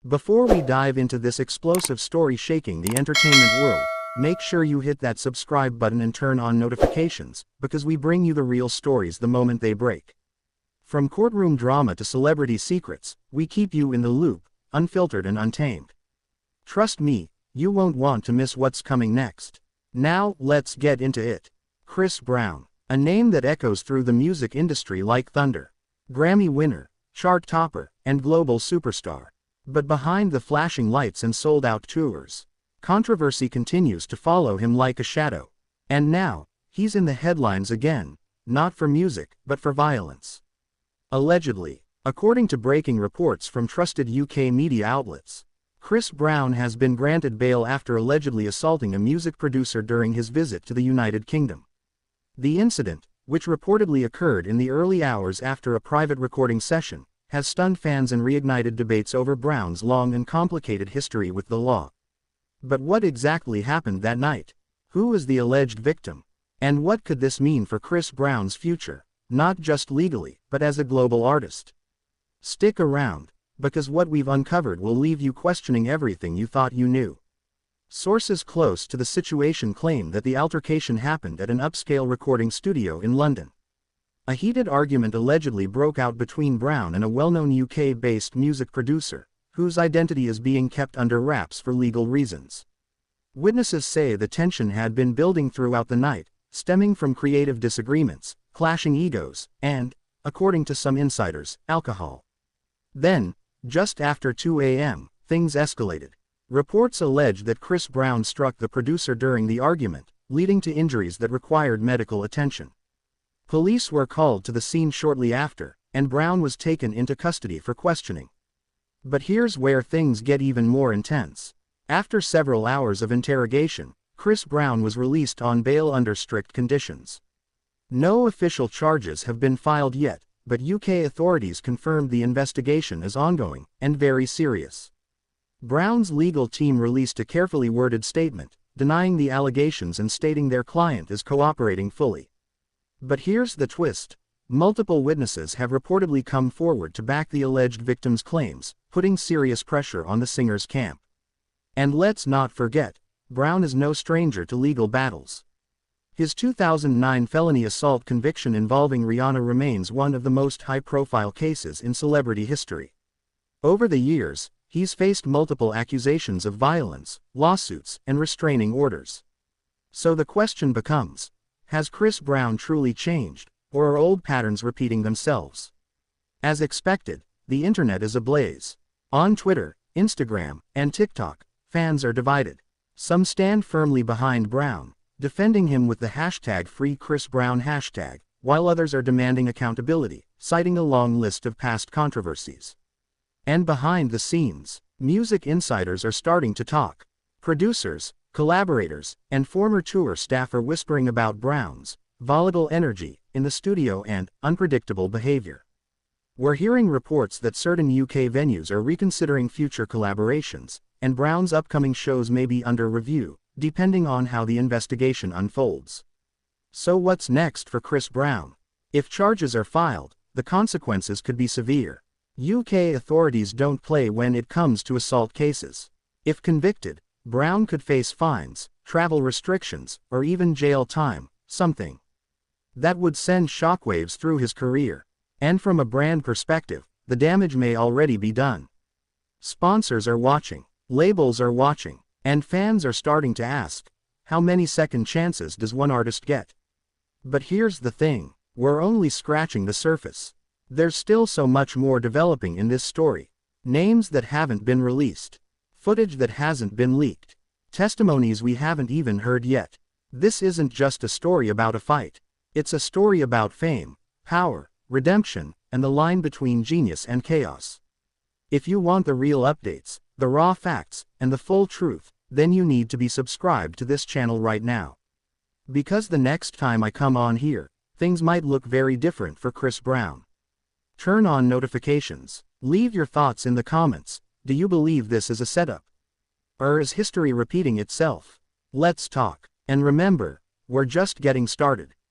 Before we dive into this explosive story shaking the entertainment world, make sure you hit that subscribe button and turn on notifications, because we bring you the real stories the moment they break. From courtroom drama to celebrity secrets, we keep you in the loop, unfiltered and untamed. Trust me, you won't want to miss what's coming next. Now, let's get into it. Chris Brown, a name that echoes through the music industry like thunder. Grammy winner, chart topper, and global superstar. But behind the flashing lights and sold-out tours, controversy continues to follow him like a shadow. And now, he's in the headlines again, not for music, but for violence. Allegedly, according to breaking reports from trusted UK media outlets, Chris Brown has been granted bail after allegedly assaulting a music producer during his visit to the United Kingdom. The incident, which reportedly occurred in the early hours after a private recording session, has stunned fans and reignited debates over Brown's long and complicated history with the law. But what exactly happened that night? Who is the alleged victim? And what could this mean for Chris Brown's future, not just legally, but as a global artist? Stick around, because what we've uncovered will leave you questioning everything you thought you knew. Sources close to the situation claim that the altercation happened at an upscale recording studio in London. A heated argument allegedly broke out between Brown and a well-known UK-based music producer, whose identity is being kept under wraps for legal reasons. Witnesses say the tension had been building throughout the night, stemming from creative disagreements, clashing egos, and, according to some insiders, alcohol. Then, just after 2 a.m., things escalated. Reports allege that Chris Brown struck the producer during the argument, leading to injuries that required medical attention. Police were called to the scene shortly after, and Brown was taken into custody for questioning. But here's where things get even more intense. After several hours of interrogation, Chris Brown was released on bail under strict conditions. No official charges have been filed yet, but UK authorities confirmed the investigation is ongoing and very serious. Brown's legal team released a carefully worded statement, denying the allegations and stating their client is cooperating fully. But here's the twist. Multiple witnesses have reportedly come forward to back the alleged victim's claims, putting serious pressure on the singer's camp. And let's not forget, Brown is no stranger to legal battles. His 2009 felony assault conviction involving Rihanna remains one of the most high-profile cases in celebrity history. Over the years, he's faced multiple accusations of violence, lawsuits, and restraining orders. So the question becomes, has Chris Brown truly changed, or are old patterns repeating themselves? As expected, the internet is ablaze. On Twitter, Instagram, and TikTok, fans are divided. Some stand firmly behind Brown, defending him with the #FreeChrisBrown hashtag, while others are demanding accountability, citing a long list of past controversies. And behind the scenes, music insiders are starting to talk. Producers, collaborators, and former tour staff are whispering about Brown's volatile energy in the studio and unpredictable behavior. We're hearing reports that certain UK venues are reconsidering future collaborations, and Brown's upcoming shows may be under review, depending on how the investigation unfolds. So what's next for Chris Brown? If charges are filed, the consequences could be severe. UK authorities don't play when it comes to assault cases. If convicted, Brown could face fines, travel restrictions, or even jail time, something that would send shockwaves through his career. And from a brand perspective, the damage may already be done. Sponsors are watching, labels are watching, and fans are starting to ask, how many second chances does one artist get? But here's the thing, we're only scratching the surface. There's still so much more developing in this story. Names that haven't been released. Footage that hasn't been leaked. Testimonies we haven't even heard yet. This isn't just a story about a fight. It's a story about fame, power, redemption, and the line between genius and chaos. If you want the real updates, the raw facts, and the full truth, then you need to be subscribed to this channel right now. Because the next time I come on here, things might look very different for Chris Brown. Turn on notifications. Leave your thoughts in the comments. Do you believe this is a setup? Or is history repeating itself? Let's talk. And remember, we're just getting started.